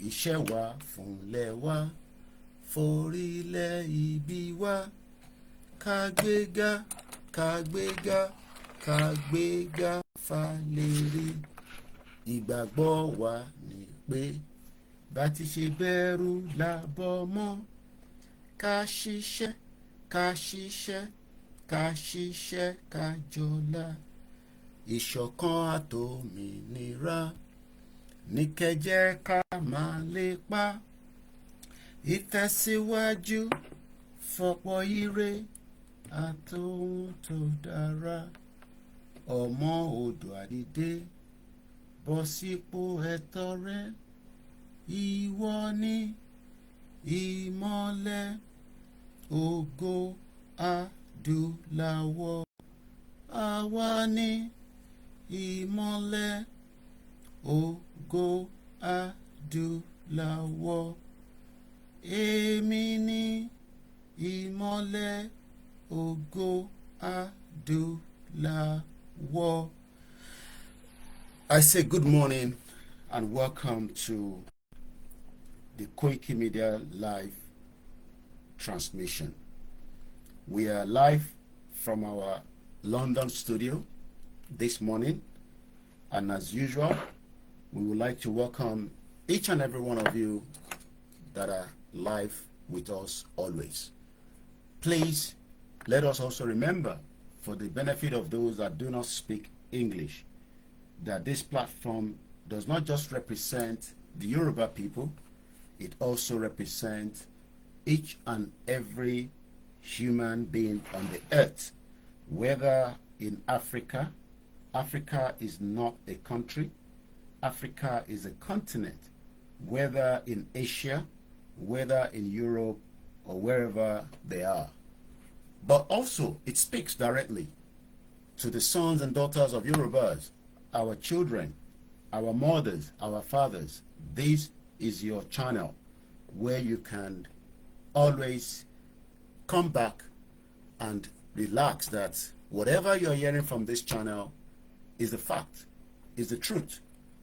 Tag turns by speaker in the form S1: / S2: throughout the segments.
S1: iṣẹ́ wa fúnlẹ̀ wa forílẹ̀ ibi wa kágbéga kágbéga kágbéga falẹ̀rí. Ìgbàgbọ́ wa ni pé bá ti ṣe bẹ̀rù làbọ̀ mọ́ ká ṣiṣẹ́ ká ṣiṣẹ́ ká ṣiṣẹ́ ká jọlá. Ìṣọ̀kan àtòmìnira ní kẹ́jẹ́ ká máa lépa. Ìtẹ̀síwájú fọ̀pọ̀ ire àtòhun tó dára. Ọmọ Oòduà dìde bọ́ sípò ẹ̀tọ́ rẹ. Ìwọ ni ìmọ́lẹ̀ ògo adúláwọ̀. Àwa ni ìmọ́lẹ̀ ògo adúláwọ̀. Èmi ni ìmọ́lẹ̀ ògo adúláwọ̀. I say good morning and welcome to the Koikimedia live transmission. We are live from our London studio this morning, and as usual, we would like to welcome each and every one of you that are live with us always. Please let us also remember, for the benefit of those that do not speak English, that this platform does not just represent the Yoruba people, it also represents each and every human being on the earth, whether in Africa. Africa is not a country, Africa is a continent, whether in Asia, whether in Europe, or wherever they are. But also, it speaks directly to the sons and daughters of Yorubas, our children, our mothers, our fathers. This is your channel where you can always come back and relax that whatever you're hearing from this channel is the fact, is the truth,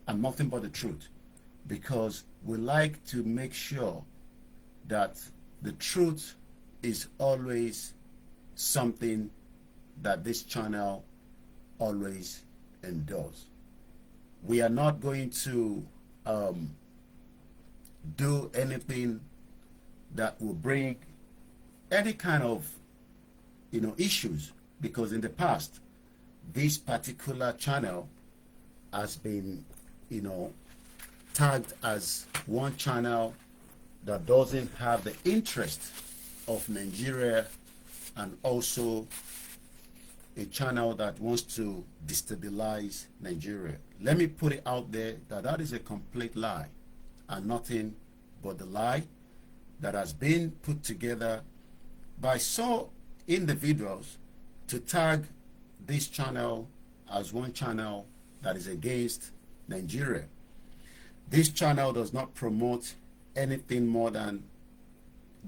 S1: and nothing but the truth. Because we like to make sure that the truth is always something that this channel always endorses. We are not going to do anything that will bring any kind of issues, because in the past this particular channel has been tagged as one channel that doesn't have the interest of Nigeria, and also a channel that wants to destabilize Nigeria. Let me put it out there that that is a complete lie, and nothing but the lie that has been put together by some individuals to tag this channel as one channel that is against Nigeria. This channel does not promote anything more than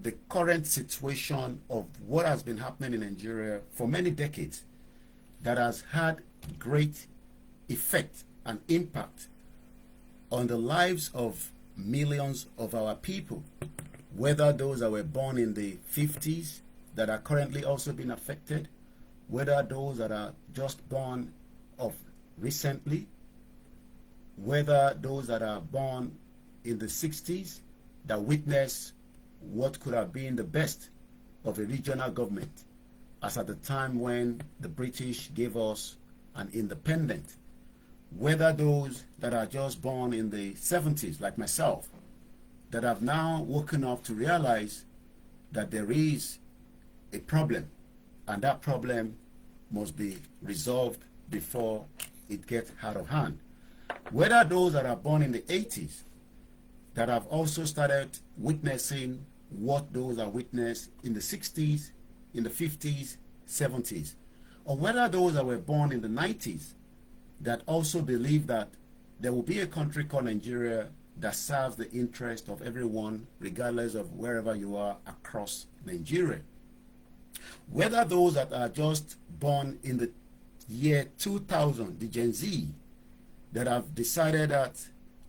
S1: the current situation of what has been happening in Nigeria for many decades, that has had great effect and impact on the lives of millions of our people, whether those that were born in the 50s that are currently also being affected, whether those that are just born of recently, whether those that are born in the 60s that witnessed what could have been the best of a regional government, as at the time when the British gave us an independent, whether those that are just born in the 70s like myself, that have now woken up to realize that there is a problem, and that problem must be resolved before it gets out of hand. Whether those that are born in the 80s that have also started witnessing what those are witnessed in the 60s, in the 50s, 70s, or whether those that were born in the 90s that also believe that there will be a country called Nigeria that serves the interest of everyone, regardless of wherever you are across Nigeria. Whether those that are just born in the year 2000, the Gen Z, that have decided that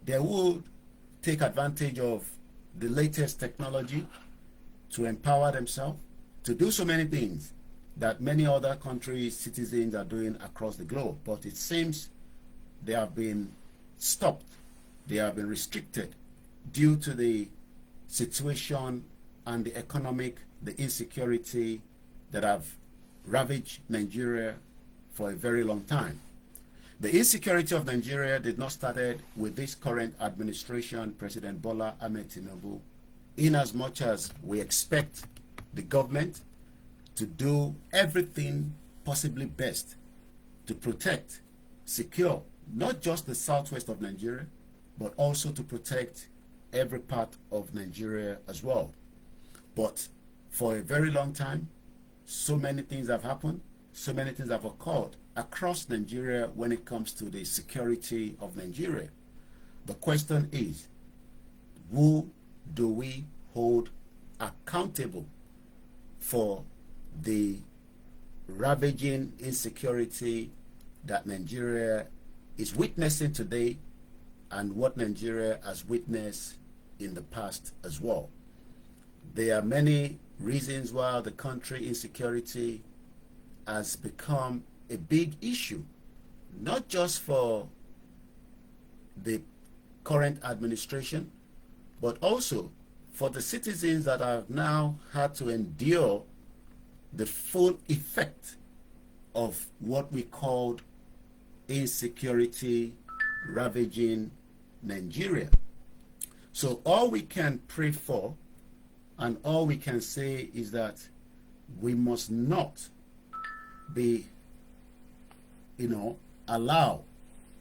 S1: there would take advantage of the latest technology to empower themselves, to do so many things that many other countries' citizens are doing across the globe. But it seems they have been stopped, they have been restricted due to the situation and the economic, the insecurity that have ravaged Nigeria for a very long time. The insecurity of Nigeria did not start with this current administration, President Bola Ahmed Tinubu, in as much as we expect the government to do everything possibly best to protect, secure, not just the southwest of Nigeria, but also to protect every part of Nigeria as well. But for a very long time, so many things have happened, so many things have occurred across Nigeria when it comes to the security of Nigeria. The question is, who do we hold accountable for the ravaging insecurity that Nigeria is witnessing today and what Nigeria has witnessed in the past as well? There are many reasons why the country insecurity has become a big issue, not just for the current administration, but also for the citizens that have now had to endure the full effect of what we called insecurity ravaging Nigeria. So all we can pray for and all we can say is that we must not be, allow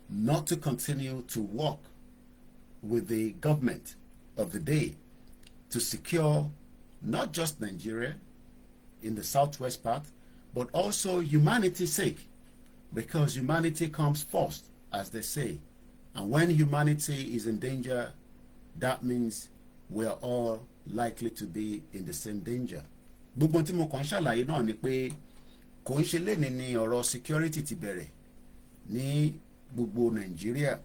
S1: not to continue to work with the government of the day to secure not just Nigeria in the southwest part, but also humanity's sake, because humanity comes first, as they say. And when humanity is in danger, that means we are all likely to be in the same danger. Gbogbo tí mo kàn ṣàlàyé náà ni pé kò ń ṣe lénìí ni ọ̀rọ̀ security ti bẹ̀rẹ̀ ní gbogbo Nàìjíríà.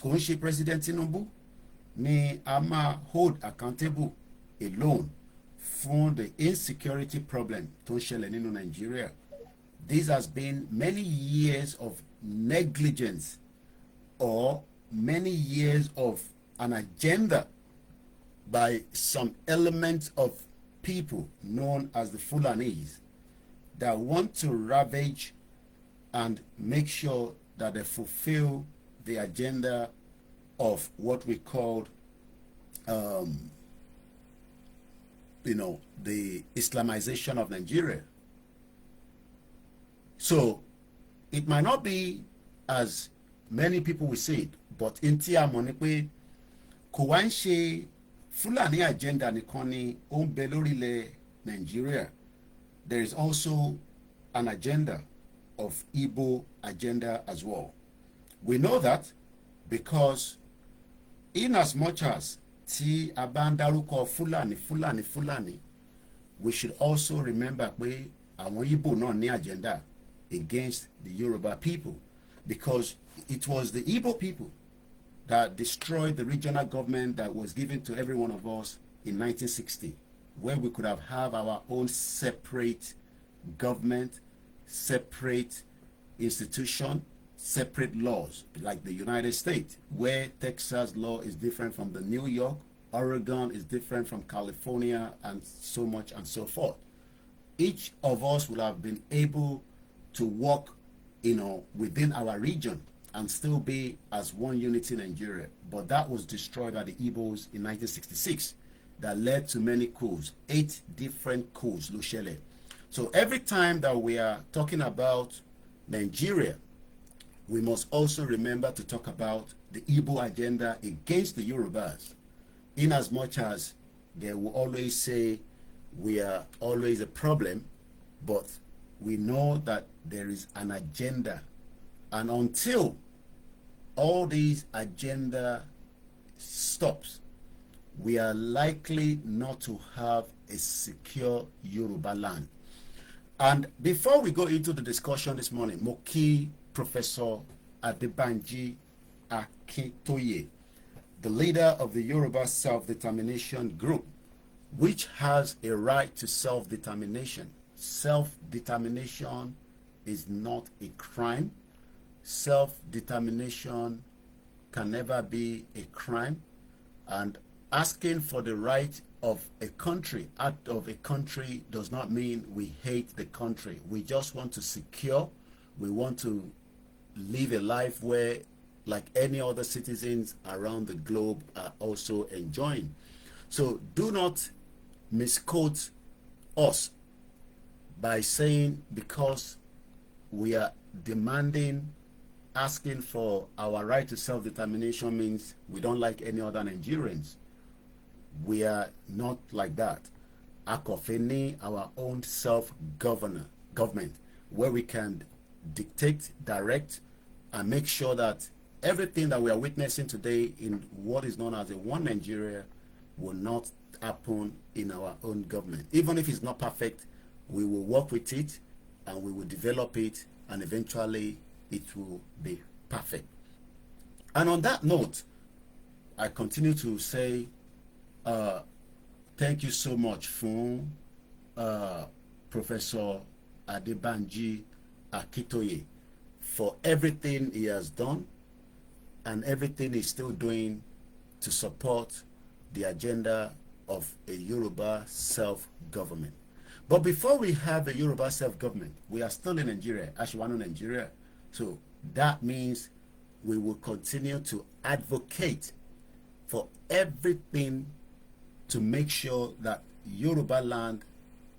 S1: Kò ń ṣe President Tinubu ni a máa hold accountable alone fún the insecurity problem tó ń ṣẹlẹ̀ nínú Nigeria. This has been many years of negligence or many years of an agenda by some element of people known as the Fulanis that want to ravage and make sure that they fulfill the agenda of what we called the Islamization of Nigeria. So it might not be as many people will say it, but in tí a mọ̀ ni pé kò wá ń ṣe Fulani agenda nìkan ni ó ń bẹ lórílẹ̀ Nigeria. There is also an agenda of Igbo agenda as well. We know that because in as much as tí a bá ń dárúkọ Fulani, we should also remember pé àwọn Igbo náà ní agenda against the Yoruba people, because it was the Igbo people that destroyed the regional government that was given to every one of us in 1960, where we could have our own separate government, separate institution, separate laws, like the United States, where Texas law is different from the New York, Oregon is different from California, and so much and so forth. Each of us would have been able to work, within our region and still be as one unity Nigeria. But that was destroyed by the Igbos in 1966. That led to many coups, 8 different coups, Lushele. So every time that we are talking about Nigeria, we must also remember to talk about the Igbo agenda against the Yorubas, in as much as they will always say we are always a problem, but we know that there is an agenda. And until all these agenda stops, we are likely not to have a secure Yoruba land. And before we go into the discussion this morning, Moki Professor Adebanji Akintoye, the leader of the Yoruba Self-Determination Group, which has a right to self-determination. Self-determination is not a crime. Self-determination can never be a crime. And asking for the right of a country out of a country does not mean we hate the country. We just want to secure. We want to live a life where, like any other citizens around the globe, are also enjoying. So do not misquote us by saying because we are demanding, asking for our right to self-determination means we don't like any other Nigerians. We are not like that. Akofeni, our own self-government, where we can dictate, direct, and make sure that everything that we are witnessing today in what is known as a one Nigeria will not happen in our own government. Even if it's not perfect, we will work with it and we will develop it, and eventually it will be perfect. And on that note, I continue to say thank you so much for Professor Adebanji Akitoye for everything he has done and everything he's still doing to support the agenda of a Yoruba self-government. But before we have a Yoruba self-government, we are still in Nigeria, Ashwano, Nigeria. So that means we will continue to advocate for everything to make sure that Yoruba land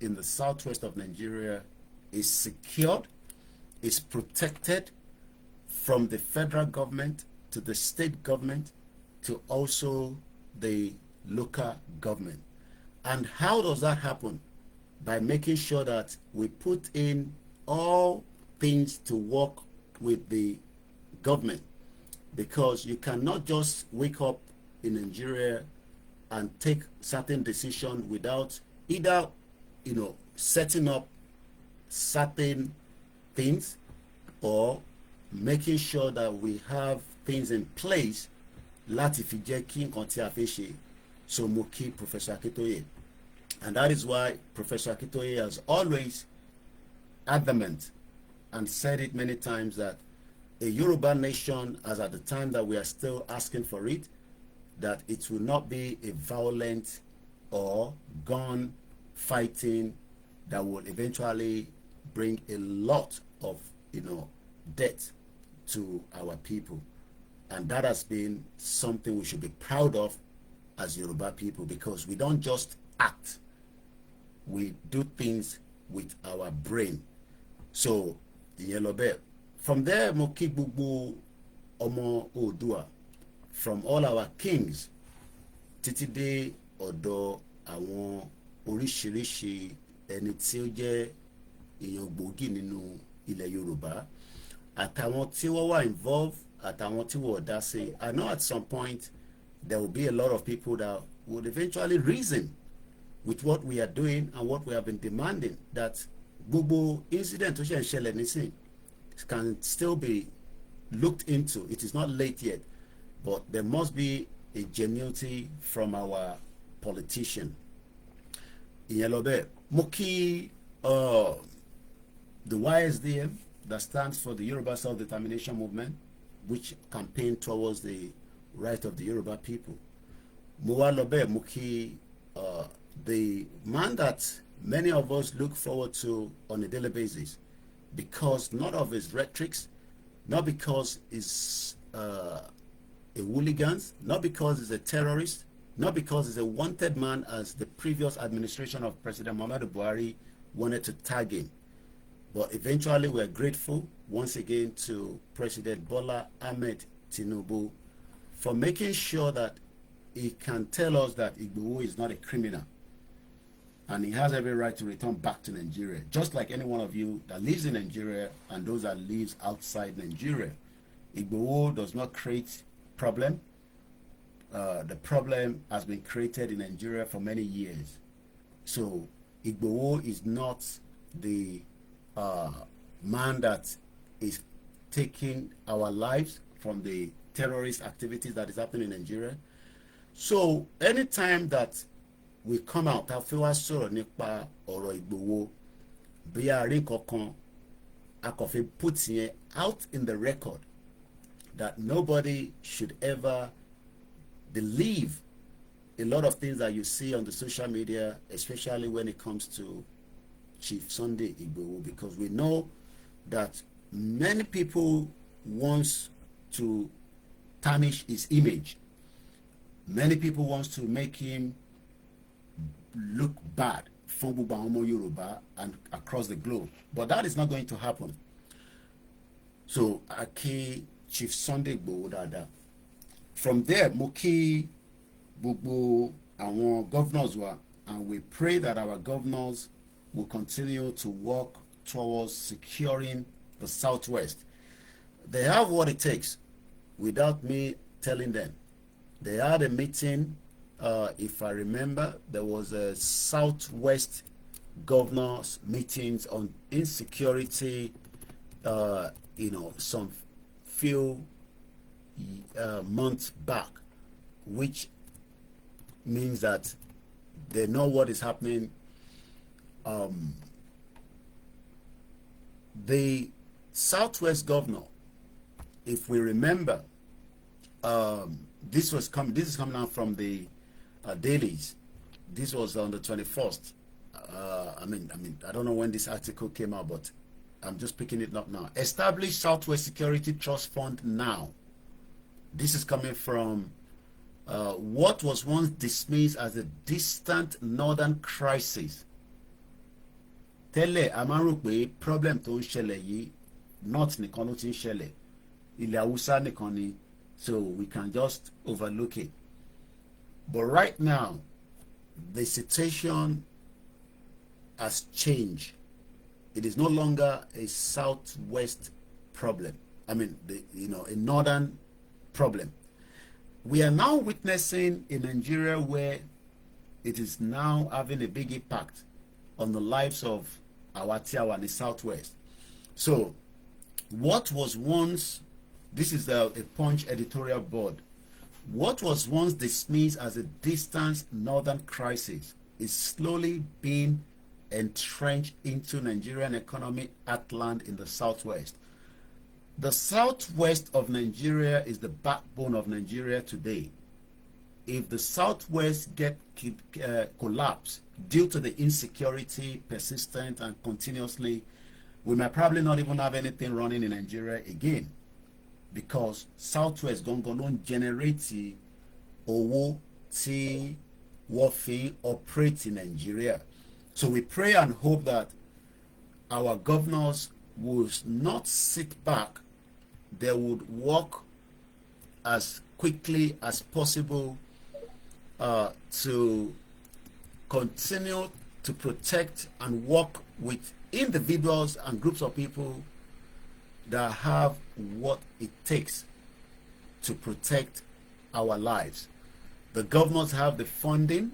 S1: in the southwest of Nigeria is secured, is protected from the federal government to the state government to also the local government. And how does that happen? By making sure that we put in all things to work with the government, because you cannot just wake up in Nigeria and take certain decision without either setting up certain things or making sure that we have things in place láti fi jẹ́ kí nǹkan tí a fẹ́ ṣe. So mo kí Professor Akitoye, and that is why Professor Akitoye has always adamant and said it many times that a Yoruba nation, as at the time that we are still asking for it, that it will not be a violent or gun fighting that will eventually bring a lot of death to our people. And that has been something we should be proud of as Yoruba people, because we don't just act, we do things with our brain. So the yellow bear. From there, Moki Bubu Omo Odua, from all our kings, títí dé ọ̀dọ̀ àwọn oríṣiríṣi ẹni tí ó jẹ́ èèyàn gbòógì nínú ilẹ̀ Yorùbá, àtàwọn tí wọ́n wà involved, àtàwọn tí wọ́n dá sí. I know at some point there will be a lot of people that would eventually reason with what we are doing and what we have been demanding, that gbogbo incident tó ṣe ń ṣẹlẹ̀ nísìn can still be looked into. It is not late yet, but there must be a genuinity from our politician. Iyelobe Moki, the YSDM, that stands for the Yoruba Self-Determination Movement, which campaigned towards the right of the Yoruba people. Muwalobe Muki, the man that many of us look forward to on a daily basis, because not of his rhetorics, not because he's a hooligan, not because he's a terrorist, not because he's a wanted man as the previous administration of President Muhammadu Buhari wanted to tag him. But eventually we're grateful once again to President Bola Ahmed Tinubu for making sure that he can tell us that Igboho is not a criminal and he has every right to return back to Nigeria, just like any one of you that lives in Nigeria and those that lives outside Nigeria. Igboho does not create problem. The problem has been created in Nigeria for many years. So Igboho is not the man that is taking our lives from the terrorist activities that is happening in Nigeria. So anytime that we come out, a fẹ́ wá sọ̀rọ̀ nípa ọ̀rọ̀ Ìgbòho, bí a rí kankan, a kò fi put yẹn out in the record that nobody should ever believe a lot of things that you see on the social media, especially when it comes to Chief Sunday Igboho, because we know that many people want to tarnish his image. Many people want to make him look bad from Yoruba and across the globe. But that is not going to happen. So, Aki Chief Sunday Igboho Dada. From there, Moki Gbogbo our governors were, and we pray that our governors will continue to work towards securing the Southwest. They have what it takes without me telling them. They had a meeting, if I remember, there was a Southwest governors meetings on insecurity, some few months back, which means that they know what is happening. The Southwest governor, if we remember, this is coming out from the dailies. This was on the 21st. I don't know when this article came out, but I'm just picking it up now. Establish Southwest Security Trust Fund now. This is coming from what was once dismissed as a distant northern crisis. Tẹ́lẹ̀ a máa ń rò pé problem tó ń ṣẹlẹ̀ yìí north nìkan ló ti ń ṣẹlẹ̀, ilẹ̀ Haúsá nìkan ni, so we can just overlook it. But right now, the situation has changed. It is no longer a southwest problem. A northern problem. We are now witnessing a Nigeria where it is now having a big impact on the lives of our Tiawa in the Southwest. So, what was once, this is a Punch editorial board, what was once dismissed as a distant northern crisis is slowly being entrenched into Nigerian economic heartland in the Southwest. The Southwest of Nigeria is the backbone of Nigeria today. If the Southwest collapse due to the insecurity persistent and continuously, we might probably not even have anything running in Nigeria again, because Southwest don't generate owo tí wọ́n fi operate in Nigeria. So we pray and hope that our governors will not sit back. They would work as quickly as possible to continue to protect and work with individuals and groups of people that have what it takes to protect our lives. The governors have the funding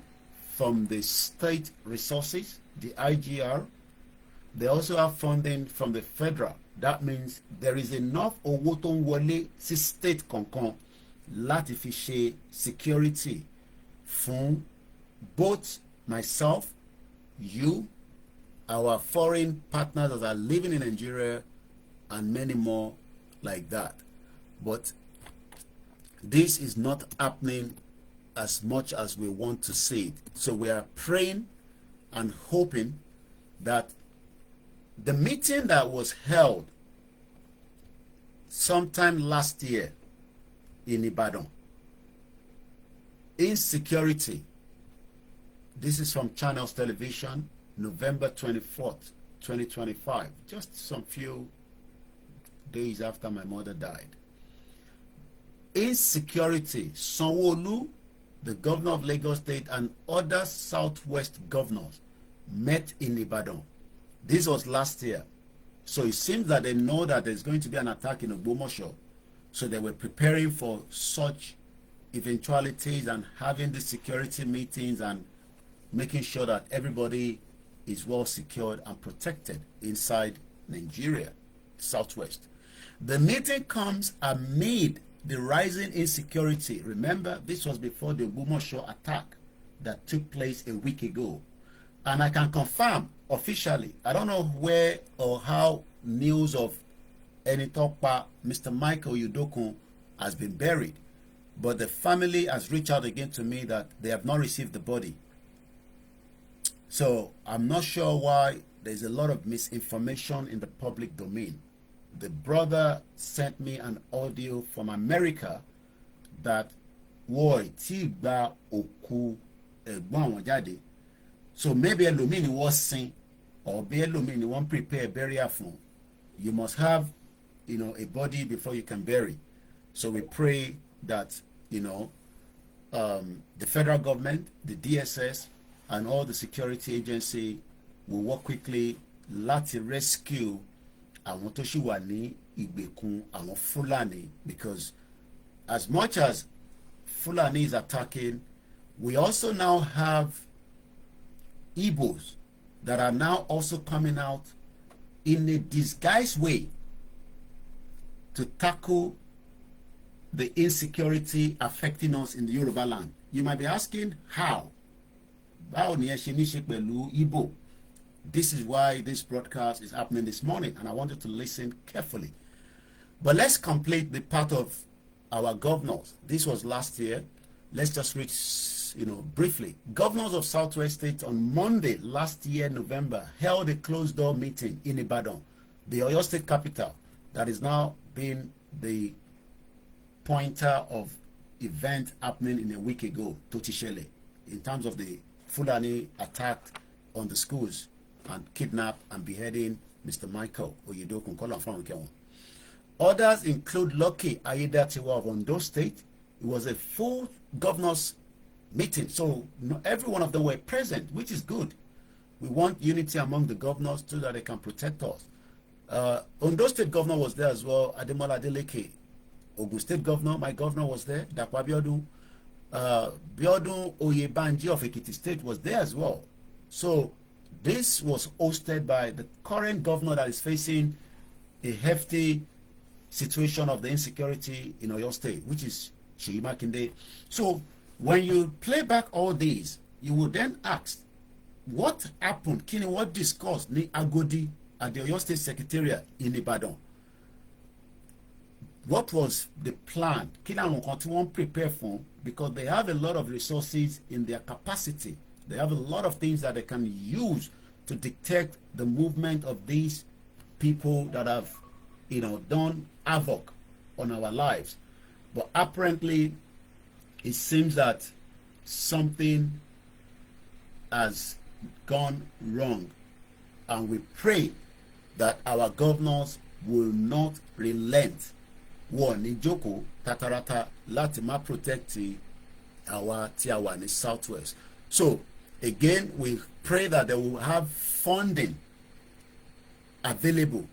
S1: from the state resources, the IGR. They also have funding from the federal. That means there is enough owó tó ń wọlé sí state kankan láti fi ṣe security fún both myself, you, our foreign partners that are living in Nigeria, and many more like that. But this is not happening as much as we want to see it. So we are praying and hoping that the meeting that was held sometime last year in Ibadan, insecurity, this is from Channels Television, November 24th, 2025, just some few days after my mother died. Insecurity, Sanwo-Olu, the governor of Lagos State, and other Southwest governors met in Ibadan. This was last year. So it seems that they know that there's going to be an attack in Ogbomoso. So they were preparing for such eventualities and having the security meetings and making sure that everybody is well secured and protected inside Nigeria, Southwest. The meeting comes amid the rising insecurity. Remember, this was before the Ogbomoso attack that took place a week ago. And I can confirm officially, I don't know where or how news of Enitokpa, Mr. Michael Udokun, has been buried, but the family has reached out again to me that they have not received the body. So I'm not sure why there's a lot of misinformation in the public domain. The brother sent me an audio from America that woy ti gba oku egbon won jade. So maybe ẹlòmíì ni wọ́n sin, or be ẹlòmíì ni wọ́n prepare burial fún. You must have, a body before you can bury. So we pray that, the federal government, the DSS, and all the security agency will work quickly láti rescue àwọn tó ṣì wà ní ìgbèkùn àwọn Fulani, because as much as Fulani is attacking, we also now have Igbos that are now also coming out in a disguised way to tackle the insecurity affecting us in the Yoruba land. You might be asking, how? Báwo ni ẹ ṣe ní ṣe pẹ̀lú Igbo? This is why this broadcast is happening this morning, and I want you to listen carefully. But let's complete the part of our governors. This was last year. Let's just read, briefly. Governors of Southwest States on Monday last year, November, held a closed-door meeting in Ibadan, the Oyo State capital, that is now being the pointer of event happening in a week ago, Totishele, in terms of the Fulani attack on the schools and kidnap and beheading Mr. Michael Oyedokun Kolanfam. Others include Lucky Ayedatiwa of Ondo State. It was a full governors meeting, so every one of them were present, which is good. We want unity among the governors so that they can protect us. Ondo State governor was there as well, Ademola Adeleke. Ogun State governor, my governor, was there, Dapo Abiodun. Biodun Oyebanji of Ekiti State was there as well. So this was hosted by the current governor that is facing a hefty situation of the insecurity in Oyo State, which is Seyi Makinde. So when you play back all these, you will then ask, what happened? Kini, what discussed ni Agodi at the Oyo State Secretariat in Ibadan? What was the plan? Kini àwọn kan tí wọ́n prepare for, because they have a lot of resources in their capacity. They have a lot of things that they can use to detect the movement of these people that have, done havoc on our lives. But apparently, it seems that something has gone wrong. And we pray that our governors will not relent. Wọ́n ní jókòó tatarata láti má protect our tí ní Southwest. So again, we pray that they will have funding available.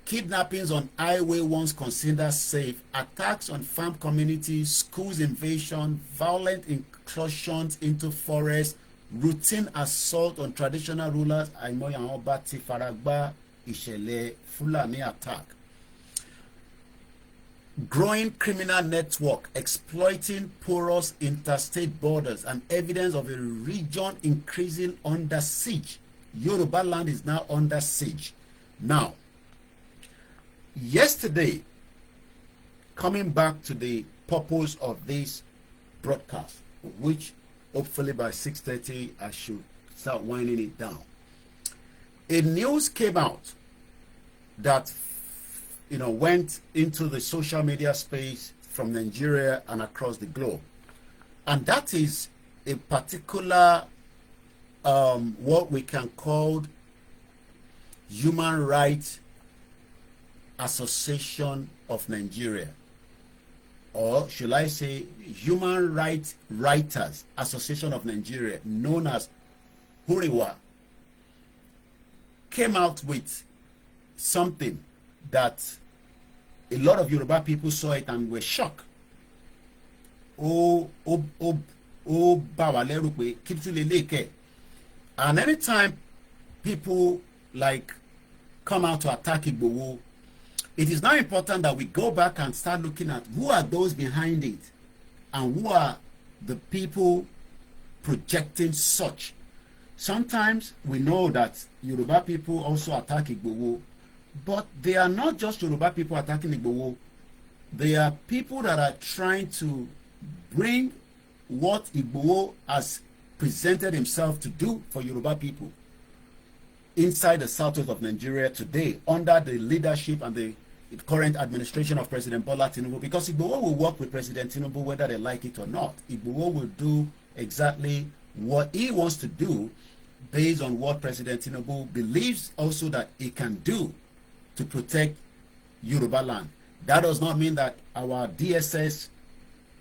S1: Kidnappings on highway once considered safe, attacks on farm communities, schools invasion, violent incursions into forests, routine assault on traditional rulers, àìmọye àwọn ọba ti faragbá ìṣẹ̀lẹ̀ Fulani attack. Growing criminal network exploiting porous interstate borders and evidence of a region increasing under siege. Yoruba land is now under siege. Now, yesterday, coming back to the purpose of this broadcast, which hopefully by 6:30 I should start winding it down. A news came out that went into the social media space from Nigeria and across the globe. And that is a particular, what we can call Human Rights Association of Nigeria. Or should I say Human Rights Writers Association of Nigeria, known as HURIWA, came out with something that a lot of Yoruba people saw it and were shocked. And anytime people come out to attack Igboho, it is now important that we go back and start looking at who are those behind it and who are the people projecting such. Sometimes we know that Yoruba people also attack Igboho, but they are not just Yoruba people attacking Igboho. They are people that are trying to bring what Igboho has presented himself to do for Yoruba people inside the southwest of Nigeria today under the leadership and the current administration of President Bola Tinubu, because Igboho will work with President Tinubu whether they like it or not. Igboho will do exactly what he wants to do based on what President Tinubu believes also that he can do to protect Yoruba land. That does not mean that our DSS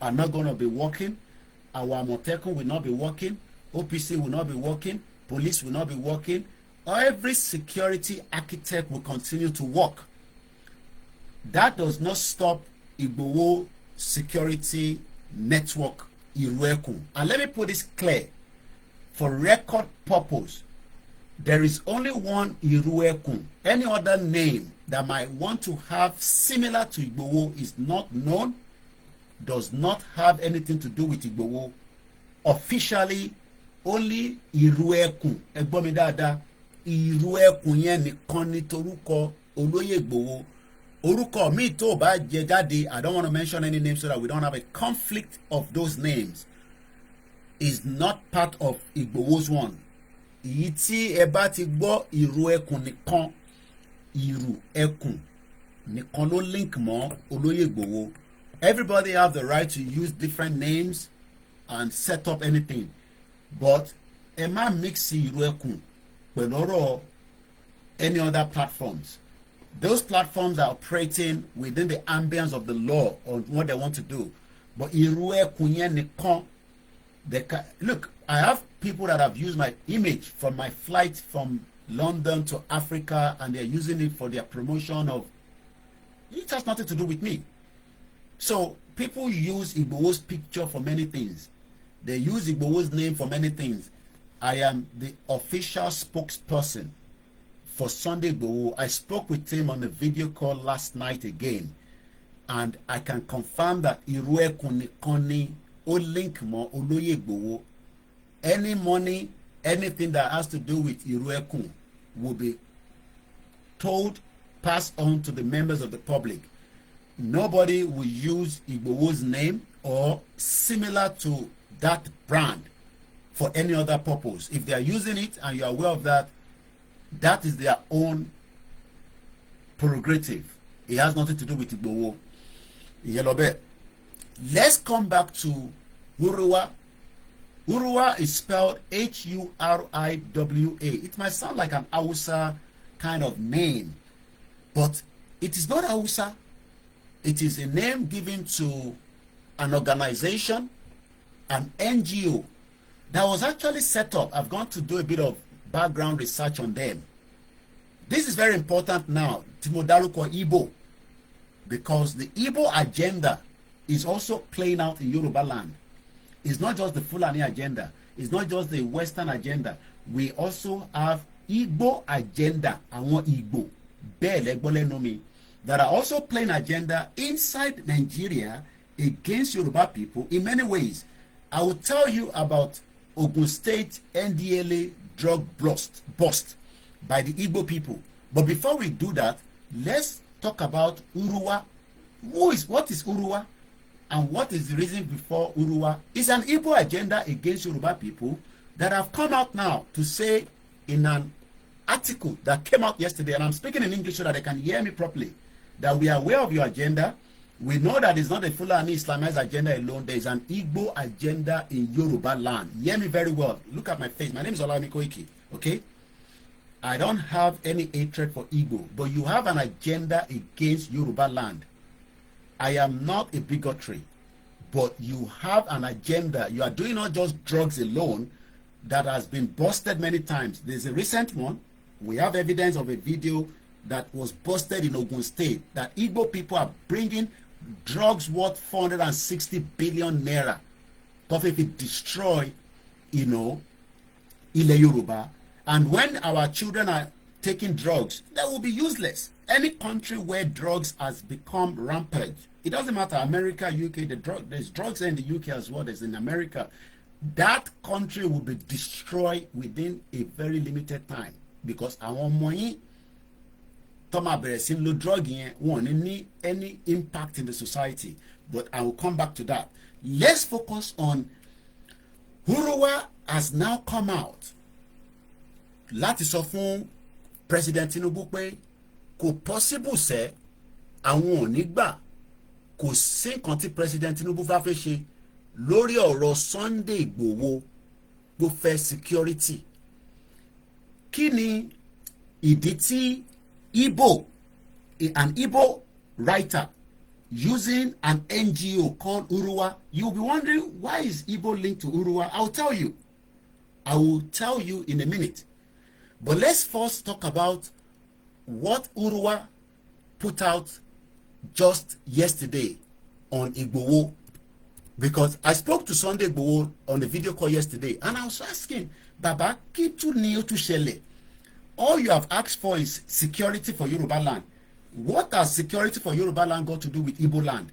S1: are not going to be working, our Motekun will not be working, OPC will not be working, police will not be working. Every security architect will continue to work. That does not stop Igboho security network, Iruekun. And let me put this clear. For record purpose, there is only one Iruekun. Any other name that might want to have similar to Igboho is not known, does not have anything to do with Igboho. Officially, only Iruekun. Ẹgbọ́n mi dáadáa, Iruekun yẹn nìkan ni torúkọ Olóyè Igboho. Orúkọ mi tó bá jẹ jáde, I don't want to mention any names so that we don't have a conflict of those names, is not part of Igboho's one. Èyí tí ẹ bá ti gbọ́ Iruekun nìkan, Iruekun nìkan ló link mọ́ Olóyè Igboho. Everybody have the right to use different names and set up anything, but ẹ má mix Iruekun pẹ̀lú ọ̀rọ̀ any other platforms. Those platforms are operating within the ambience of the law on what they want to do. But Iruekun yẹn nìkan, look, I have people that have used my image from my flight from London to Africa, and they're using it for their promotion of. It has nothing to do with me. So people use Igboho's picture for many things. They use Igboho's name for many things. I am the official spokesperson for Sunday Igboho. I spoke with him on a video call last night again, and I can confirm that Iruekun nìkan ni ó link mọ́ Olóyè Igboho. Any money, anything that has to do with Iruekun will be told, passed on to the members of the public. Nobody will use Igboho's name or similar to that brand for any other purpose. If they are using it and you are aware of that, that is their own prerogative. It has nothing to do with Igboho. Yelobe. Let's come back to HURIWA. HURIWA is spelled H-U-R-I-W-A. It might sound like an Hausa kind of name, but it is not Hausa. It is a name given to an organization, an NGO, that was actually set up. I've gone to do a bit of background research on them. This is very important now, Timodaruko Igbo, because the Igbo agenda is also playing out in Yoruba land. It's not just the Fulani agenda. It's not just the Western agenda. We also have Igbo agenda, àwọn Igbo, bẹ́ẹ̀ lẹ́gbọ́lẹ́ nomi, that are also playing agenda inside Nigeria against Yoruba people in many ways. I will tell you about Ogun State NDLA drug bust by the Igbo people. But before we do that, let's talk about HURIWA. What is HURIWA? And what is the reason before HURIWA? It's an Igbo agenda against Yoruba people that have come out now to say in an article that came out yesterday, and I'm speaking in English so that they can hear me properly, that we are aware of your agenda. We know that it's not a Fulani Islamized agenda alone. There is an Igbo agenda in Yoruba land. Hear me very well. Look at my face. My name is OLAYOMI KOIKI. Okay? I don't have any hatred for Igbo, but you have an agenda against Yoruba land. I am not a bigotry, but you have an agenda. You are doing not just drugs alone that has been busted many times. There's a recent one. We have evidence of a video that was busted in Ogun State that Igbo people are bringing drugs worth 460 billion naira. If it destroy, Ile Yoruba. And when our children are taking drugs, they will be useless. any country where drugs has become rampant, it doesn't matter, America, UK, there's drugs in the UK as well as in America, that country will be destroyed within a very limited time, because àwọn ọmọ yín tó máa bẹ̀rẹ̀ sí lo drug yẹn wọn ní ní any impact in the society. But I will come back to that. Let's focus on HURIWA has now come out láti sọ fún President Tinubu pé kò possible sẹ́ àwọn ò ní gbà, kò sí nǹkan tí President Tinubu bá fẹ́ ṣe lórí ọ̀rọ̀ Sunday Igboho bó fẹ́ security. Kí ni ìdí tí an Igbo writer using an NGO called HURIWA? You'll be wondering, why is Igbo linked to HURIWA? I will tell you in a minute. But let's first talk about what HURIWA put out just yesterday on Igboho, because I spoke to Sunday Igboho on the video call yesterday, and I was asking, Baba, kitu ni otu shele? All you have asked for is security for Yoruba land. What has security for Yoruba land got to do with Igbo land?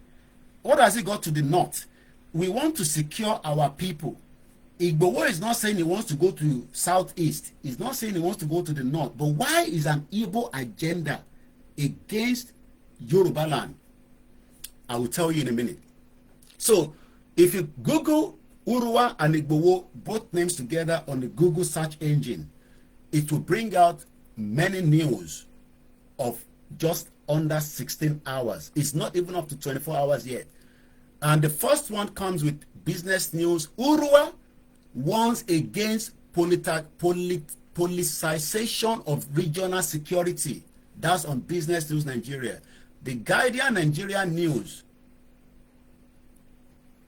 S1: What has it got to the north? We want to secure our people. Igboho is not saying he wants to go to southeast. He's not saying he wants to go to the north. But why is an Igbo agenda against Yoruba land? I will tell you in a minute. So, if you Google HURIWA and Igboho, both names together on the Google search engine, it will bring out many news of just under 16 hours. It's not even up to 24 hours yet. And the first one comes with business news. HURIWA warns against politicization of regional security. That's on Business News Nigeria. The Guardian Nigeria News.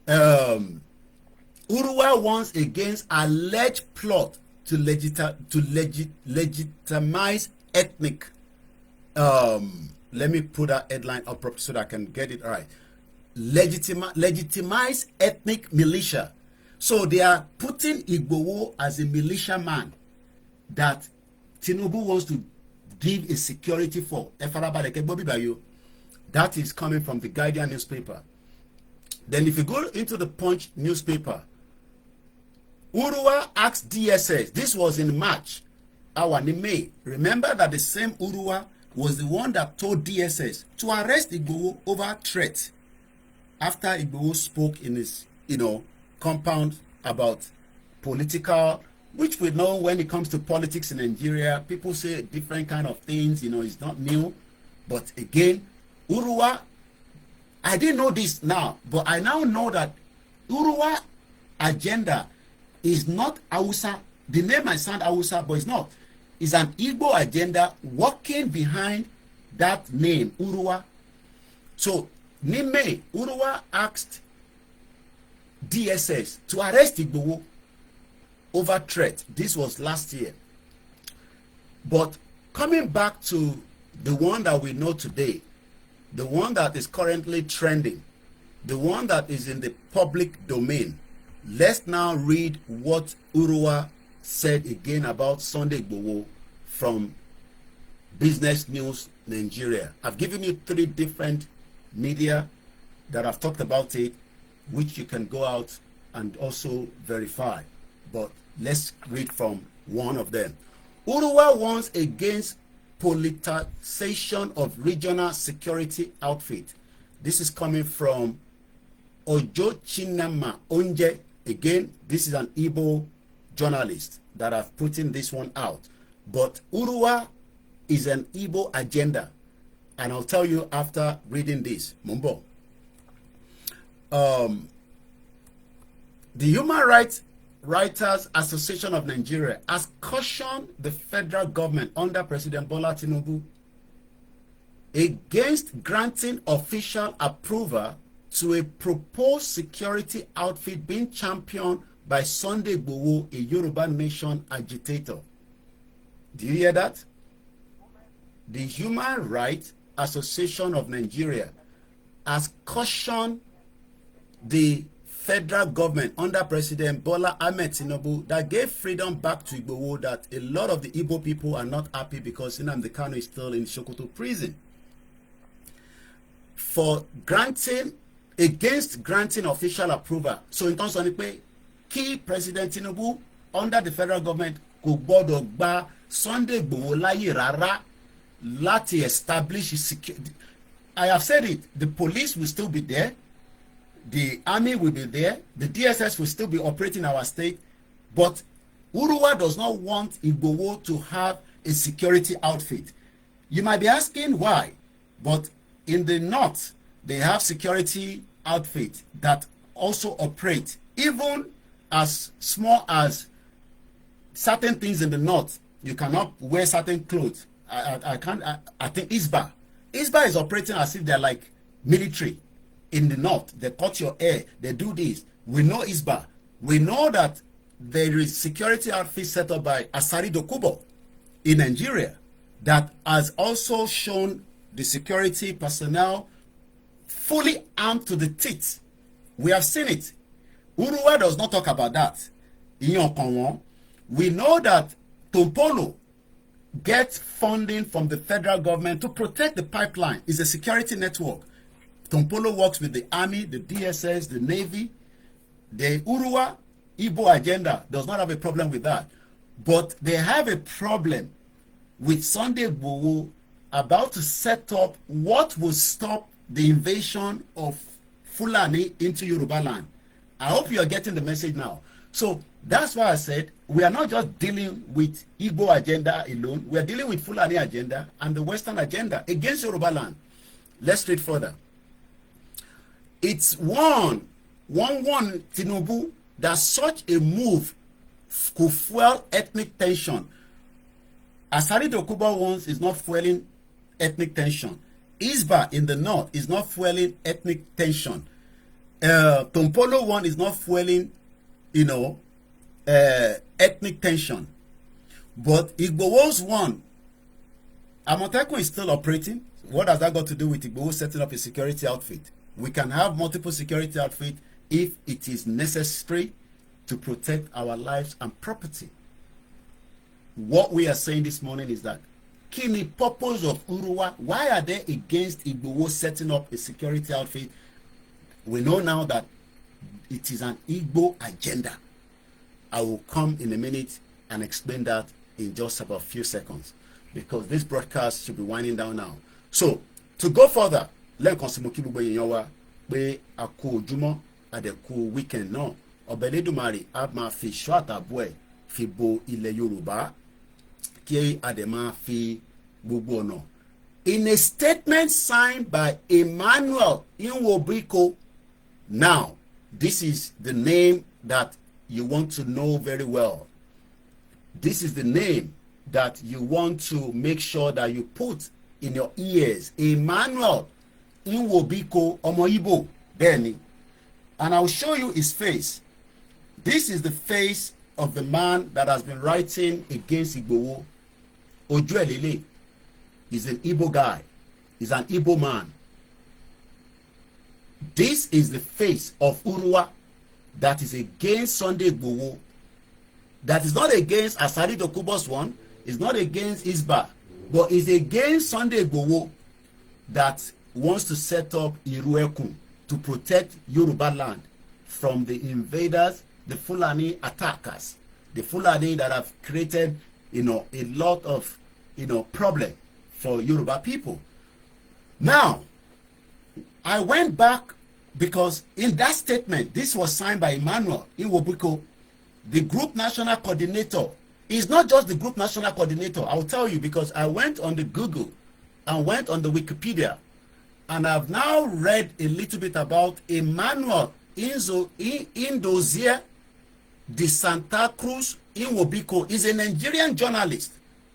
S1: HURIWA warns against alleged plot to legitimize ethnic. Let me put that headline up so that I can get it right. Legitimize ethnic militia. So they are putting Igboho as a militia man that Tinubu wants to give a security for. That is coming from the Guardian newspaper. Then if you go into the Punch newspaper, HURIWA asked DSS, this was in March, in May. Remember that the same HURIWA was the one that told DSS to arrest Igboho over threat after Igboho spoke in his, compound about political, which we know when it comes to politics in Nigeria, people say different kind of things, it's not new. But again, HURIWA, I didn't know this now, but I now know that HURIWA agenda is not Hausa. The name might sound Hausa, but it's not. It's an Igbo agenda working behind that name, HURIWA. So, Nime, HURIWA asked DSS to arrest Igboho over threat. This was last year. But coming back to the one that we know today, the one that is currently trending, the one that is in the public domain, let's now read what HURIWA said again about Sunday Igboho from Business News Nigeria. I've given you 3 different media that have talked about it, which you can go out and also verify. But let's read from one of them. HURIWA warns against politicization of regional security outfit. This is coming from Ojo Chinama Onje. Again, this is an Igbo journalist that have put in this one out. But HURIWA is an Igbo agenda. And I'll tell you after reading this. Mumbo. The Human Rights Writers Association of Nigeria has cautioned the federal government under President Bola Tinubu against granting official approval to a proposed security outfit being championed by Sunday Igboho, a Yoruba Nation agitator. Do you hear that? The Human Rights Association of Nigeria has cautioned the federal government under President Bola Ahmed Tinubu that gave freedom back to Igboho, that a lot of the Igbo people are not happy because Nnamdi Kanu is still in Sokoto prison. For granting, against granting official approval. So in terms of the key President Tinubu under the federal government kò gbọ́dọ̀ gba Sunday Igboho láyè rárá láti establish security. I have said it, the police will still be there, the army will be there, the DSS will still be operating our state, but HURIWA does not want Igboho to have a security outfit. You might be asking why, but in the north, they have security outfits that also operate, even as small as certain things in the north. You cannot wear certain clothes. I think ISBA is operating as if they're like military in the north. They cut your hair, they do this. We know ISBA. We know that there is security outfit set up by Asari Dokubo in Nigeria that has also shown the security personnel fully armed to the teeth. We have seen it. HURIWA does not talk about that. We know that Tompolo gets funding from the federal government to protect the pipeline. It's a security network. Tompolo works with the army, the DSS, the navy. The HURIWA Igbo agenda does not have a problem with that. But they have a problem with Sunday Igboho about to set up what will stop the invasion of Fulani into Yoruba land. I hope you are getting the message now. So that's why I said we are not just dealing with Igbo agenda alone. We are dealing with Fulani agenda and the Western agenda against Yoruba land. Let's read further. It's one Tinubu that such a move could fuel ethnic tension. Asari Dokubo ones is not fueling ethnic tension. ISBA in the north is not fueling ethnic tension. Tompolo one is not fueling, ethnic tension. But Igboho's one, Amotekun is still operating. What has that got to do with Igboho setting up a security outfit? We can have multiple security outfits if it is necessary to protect our lives and property. What we are saying this morning is that key purpose of HURIWA, why are they against Igboho setting up a security outfit? We know now that it is an Igbo agenda. I will come in a minute and explain that in just about a few seconds, because this broadcast should be winding down now. So to go further, let's consume be a cool Jumo at a cool weekend. No, Obeledumari Abma fi shwata boy fi bo ile Yoruba ki adema fi gbogbo no. In a statement signed by Emmanuel Onwubiko. Now, this is the name that you want to know very well. This is the name that you want to make sure that you put in your ears. Emmanuel Onwubiko Omoibo Beni. And I'll show you his face. This is the face of the man that has been writing against Igboho. Ojuelele is an Igbo guy. He's an Igbo man. This is the face of HURIWA that is against Sunday Igboho. That is not against Asari Dokubo's one. It's not against ISBA. But is against Sunday Igboho that wants to set up Iruekun to protect Yoruba land from the invaders, the Fulani attackers, the Fulani that have created, a lot of, problem for Yoruba people. Now, I went back because in that statement, this was signed by Emmanuel Onwubiko, the group national coordinator. It's not just the group national coordinator. I'll tell you, because I went on the Google and went on the Wikipedia, and I've now read a little bit about Emmanuel Nnadozie de Santacruz Onwubiko. Is a Nigerian journalist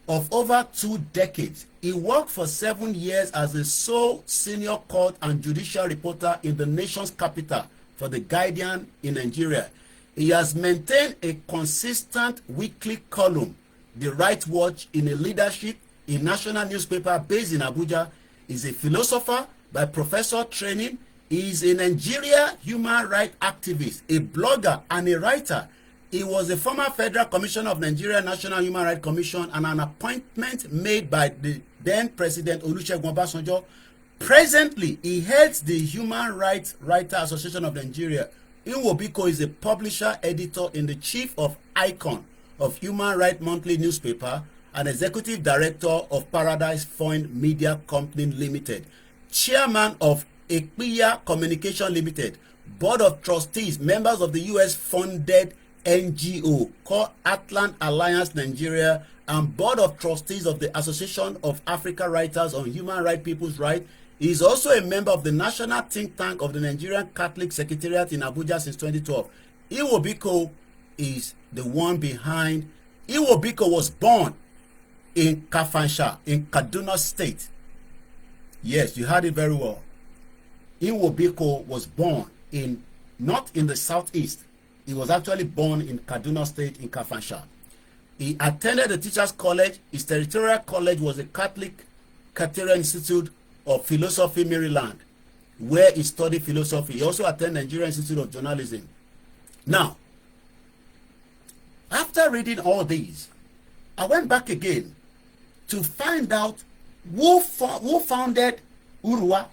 S1: of over 2 decades. He worked for 7 years as a sole senior court and judicial reporter in the nation's capital for The Guardian in Nigeria. He has maintained a consistent weekly column, The Right Watch, in a leadership in national newspaper based in Abuja. He is a philosopher by professor training. He is a Nigeria human rights activist, a blogger, and a writer. He was a former Federal Commissioner of Nigeria National Human Rights Commission and an appointment made by the then President Olusegun Obasanjo. Presently, he heads the Human Rights Writer Association of Nigeria. Onwubiko is a publisher, editor, and the chief of Icon of Human Rights Monthly newspaper and executive director of Paradise Fund Media Company Limited, chairman of Ekpiya Communication Limited, board of trustees, members of the US-funded NGO called Atlant Alliance Nigeria, and board of trustees of the Association of African Writers on Human Rights, People's Rights. He is also a member of the national think tank of the Nigerian Catholic Secretariat in Abuja since 2012. Onwubiko is the one behind. Onwubiko was born in Kafansha in Kaduna State. Yes, you heard it very well. Onwubiko was born not in the southeast. He was actually born in Kaduna State in Kafansha. He attended the Teachers College. His territorial college was a Catholic Cathedral Institute of Philosophy, Maryland, where he studied philosophy. He also attended Nigerian Institute of Journalism. Now, after reading all these, I went back again to find out who founded HURIWA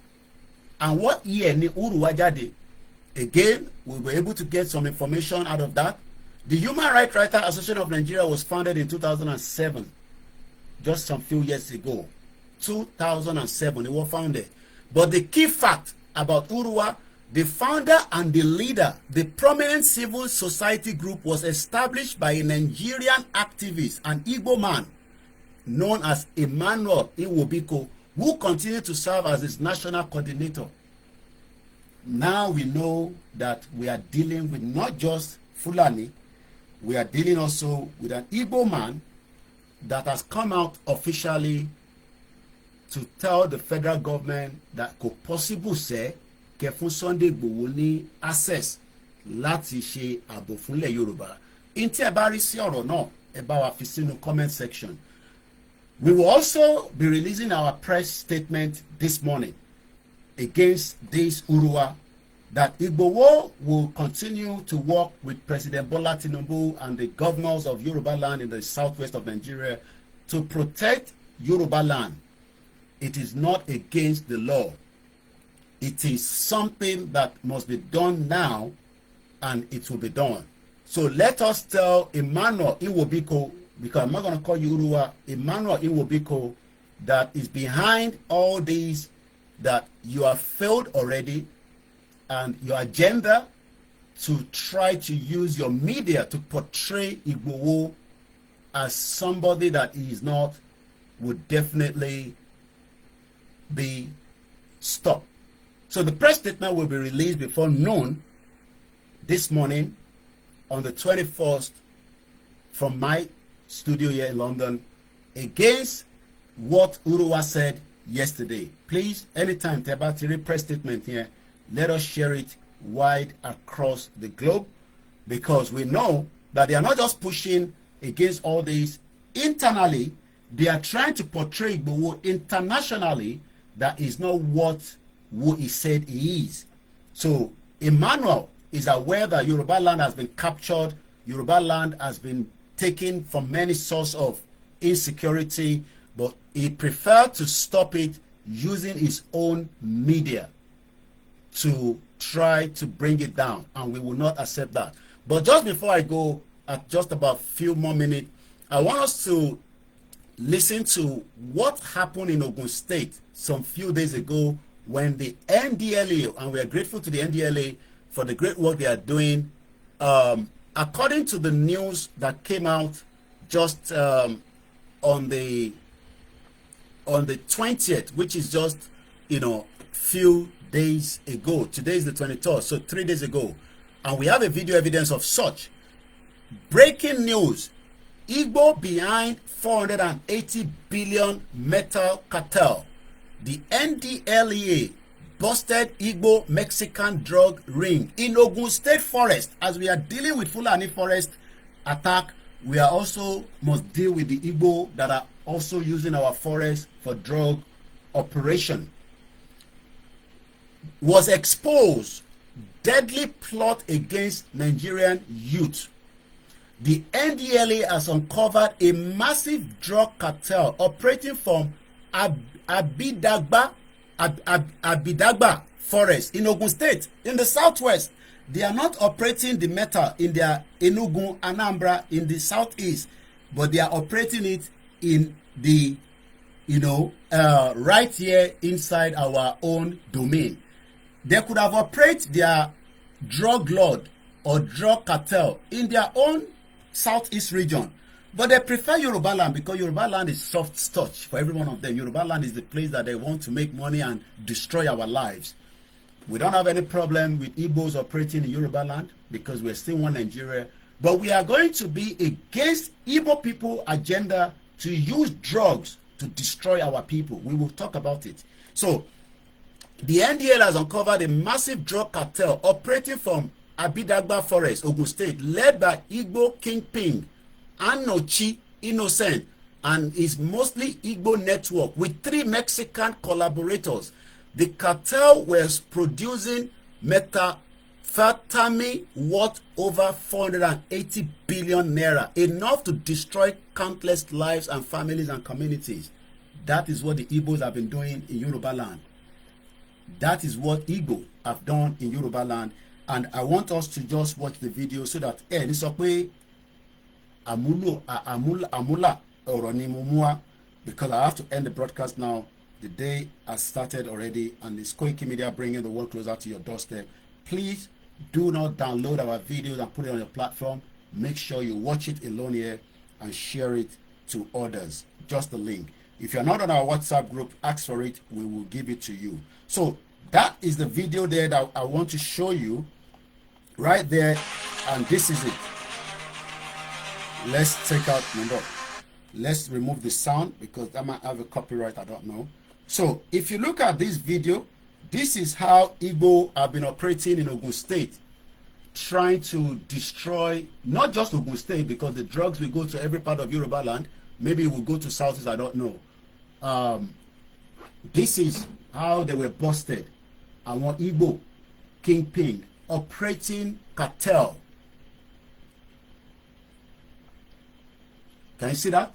S1: and what year ni HURIWA jade. Again, we were able to get some information out of that. The Human Rights Writer Association of Nigeria was founded in 2007, just some few years ago. 2007, they were founded. But the key fact about HURIWA, the founder and the leader, the prominent civil society group, was established by a Nigerian activist, an Igbo man known as Emmanuel Onwubiko, who continued to serve as its national coordinator. Now we know that we are dealing with not just Fulani, we are dealing also with an Igbo man that has come out officially to tell the federal government that could possible say ke fún Sunday Igboho ní access láti ṣe ààbò fúnlẹ̀ Yorùbá. Ntí ẹ bá rí sí ọ̀rọ̀ náà, ẹ bá wa fi sínú comment section. We will also be releasing our press statement this morning against this HURIWA, that Igboho will continue to work with President Bola Tinubu and the governors of Yoruba land in the southwest of Nigeria to protect Yoruba land. It is not against the law. It is something that must be done now, and it will be done. So let us tell Emmanuel Onwubiko, because I'm not going to call you HURIWA, Emmanuel Onwubiko, that is behind all these, that you have failed already, and your agenda to try to use your media to portray Igboho as somebody that he is not, would definitely be stopped. So the press statement will be released before noon this morning on the 21st from my studio here in London against what HURIWA said yesterday. Please, anytime Tebatiri press statement here, let us share it wide across the globe, because we know that they are not just pushing against all this internally, they are trying to portray Igboho internationally that is not who he said he is. So Emmanuel is aware that Yoruba land has been captured, Yoruba land has been taken from many sources of insecurity, but he preferred to stop it using his own media to try to bring it down, and we will not accept that. But just before I go, at just about a few more minutes, I want us to listen to what happened in Ogun State some few days ago when the NDLA, and we are grateful to the NDLA for the great work they are doing. According to the news that came out just on the 20th, which is just, few days ago. Today is the 23rd, so 3 days ago. And we have a video evidence of such. Breaking news. Igbo behind 480 billion metal cartel. The NDLEA busted Igbo Mexican drug ring in Ogun State Forest. As we are dealing with Fulani Forest attack, we are also must deal with the Igbo that are also using our forest for drug operation. was exposed deadly plot against Nigerian youth. The NDLA has uncovered a massive drug cartel operating from Abidagba Forest in Ogun State in the southwest. They are not operating the metal in their Enugu, Anambra in the southeast, but they are operating it in the, right here inside our own domain. They could have operated their drug lord or drug cartel in their own southeast region, but they prefer Yoruba land because Yoruba land is soft touch for every one of them. Yoruba land is the place that they want to make money and destroy our lives. We don't have any problem with Igbos operating in Yoruba land because we're still one Nigeria, but we are going to be against Igbo people agenda to use drugs to destroy our people. We will talk about it. So the NDL has uncovered a massive drug cartel operating from Abidagba Forest, Ogun State, led by Igbo Kingpin Anochi Innocent and his mostly Igbo network with 3 Mexican collaborators. The cartel was producing methamphetamine worth over 480 billion naira, enough to destroy countless lives and families and communities. That is what the Igbos have been doing in Yoruba land. That is what Igbo have done in Yoruba land. And I want us to just watch the video so that amula ọ̀rọ̀ because I have to end the broadcast now. The day has started already, and it's Koikimedia bringing the world closer to your doorstep. Please do not download our videos and put it on your platform. Make sure you watch it alone here and share it to others. Just the link. If you're not on our WhatsApp group, ask for it. We will give it to you. So that is the video there that I want to show you right there, and this is it. Let's take out number. Let's remove the sound because that might have a copyright, I don't know. So if you look at this video, this is how Igbo have been operating in Ogun State, trying to destroy not just Ogun State, because the drugs will go to every part of Yoruba land. Maybe it will go to Southeast, I don't know. This is how they were busted. I want Igbo Kingpin operating cartel. Can you see that?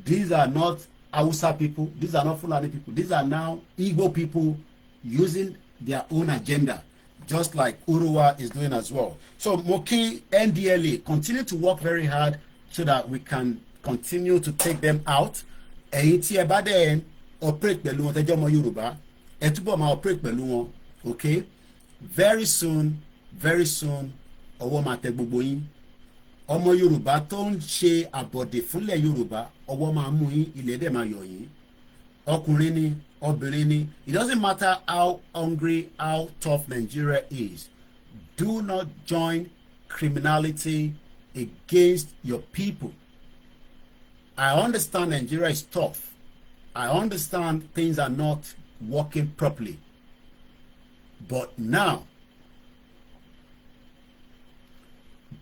S1: These are not Hausa people. These are not Fulani people. These are now Igbo people using their own agenda, just like HURIWA is doing as well. So Moki NDLA continue to work very hard so that we can continue to take them out. Operate pẹ̀lú wọn tẹ́jọ́ ọmọ Yorùbá. Ẹ túbọ̀ máa operate pẹ̀lú wọn. Okay? Very soon, ọwọ́ máa tẹ gbogbo yín. Ọmọ Yorùbá tó ń ṣe àbọ̀dè fúnlẹ̀ Yorùbá, ọwọ́ máa mú yín, ilẹ̀ dẹ̀ máa yọ̀ yín. Ọkùnrin ni, obìnrin ni. It doesn't matter how hungry, how tough Nigeria is. Do not join criminality against your people. I understand Nigeria is tough. I understand things are not working properly. But now,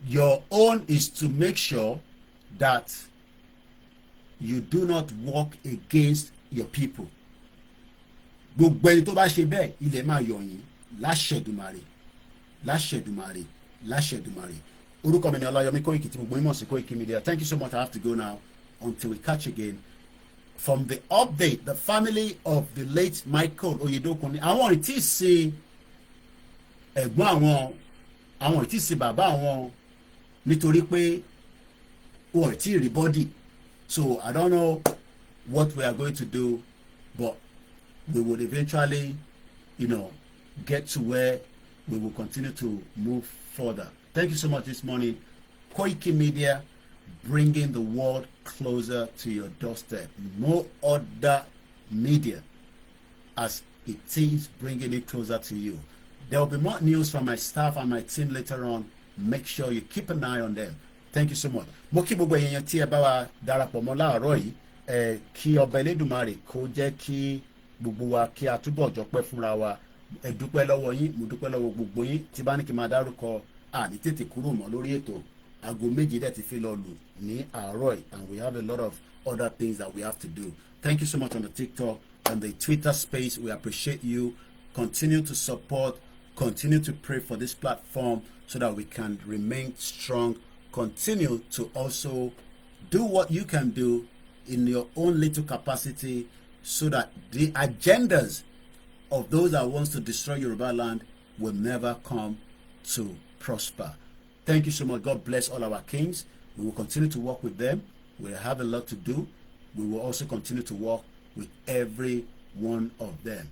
S1: your own is to make sure that you do not work against your people. Gbogbo ẹni tó bá ṣe bẹ́ẹ̀, ilẹ̀ máa yọ̀ yín. Láṣẹ Èdùmàrè, láṣẹ Èdùmàrè, láṣẹ Èdùmàrè. Orúkọ mi ni Olayomi Koiki tí gbogbo yín mọ̀ sí Koikimedia. Thank you so much. I have to go now until we catch again. From the update, the family of the late Michael Oyedokun, àwọn ò tí ì ṣe ẹ̀gbọ́n àwọn ò tí ì ṣe bàbá àwọn nítorí pé wọn ò tí ì rí body. So I don't know what we are going to do, but we will eventually, get to where we will continue to move further. Thank you so much this morning. Koikimedia, bringing the world closer to your doorstep. No other media as it is bringing it closer to you. There will be more news from my staff and my team later on. Make sure you keep an eye on them. Thank you so much. Mo kí gbogbo èèyàn tí ẹ bá wa darapọ̀ mọ́ láàárọ̀ yìí, kí Ọba Elédùmarè kó jẹ́ kí gbogbo wa kí a túbọ̀ jọ pẹ́ fúnra wa. Ẹ dúpẹ́ lọ́wọ́ yín, mo dúpẹ́ lọ́wọ́ gbogbo yín tí bá ní kí n máa dárúkọ ní tètè kúrò mọ́ lórí ètò. Aago méjì dẹ̀ ti fi lọ lù ní àárọ̀ yìí, and we have a lot of other things that we have to do. Thank you so much on the TikTok and the Twitter space. We appreciate you. Continue to support, continue to pray for this platform so that we can remain strong. Continue to also do what you can do in your own little capacity so that the agendas of those that wants to destroy Yoruba land will never come to prosper. Thank you so much. God bless all our kings. We will continue to work with them. We have a lot to do. We will also continue to work with every one of them.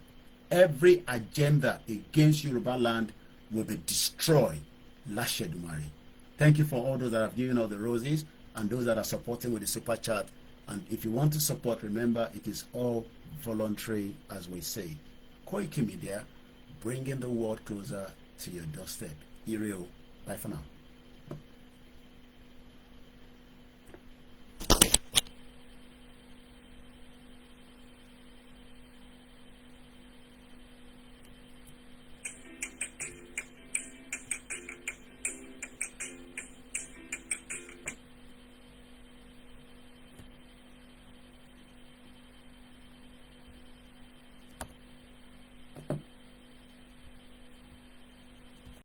S1: Every agenda against Yoruba land will be destroyed. Lashe Dumari. Thank you for all those that have given all the roses and those that are supporting with the super chat. And if you want to support, remember it is all voluntary, as we say. Koikimedia, bringing the world closer to your doorstep. Ireo. Bye for now.